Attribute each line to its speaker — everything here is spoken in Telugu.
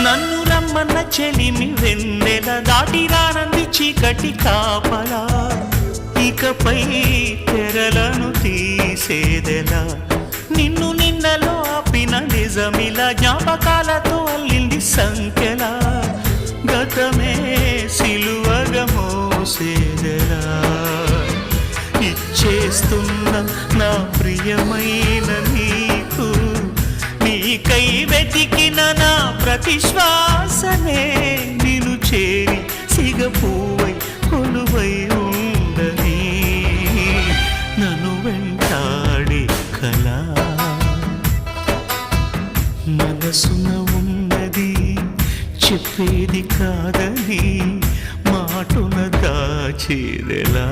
Speaker 1: నన్ను రమ్మన్న చెలిమి వెన్నెల దాటి రానంది చీకటి కాపలా ఇకపై తెరలను తీసేదెలా నిన్ను నిన్నలో ఆపిన నిజమిలా జ్ఞాపకాలతో అల్లింది సంఖ్యలా గతమే సిలువగా మోసేదెలా ఇచ్చేస్తున్న నా ప్రియమైన నీకు నీకై వెతికిన నా ప్రతి శ్వాసనే నిన్ను చేరి సిగపువ్వై కొలువై ఉండని నన్ను వెంటాడే కళ మనసున ఉన్నది చెప్పేది కాదని మాటున దాచేదెలా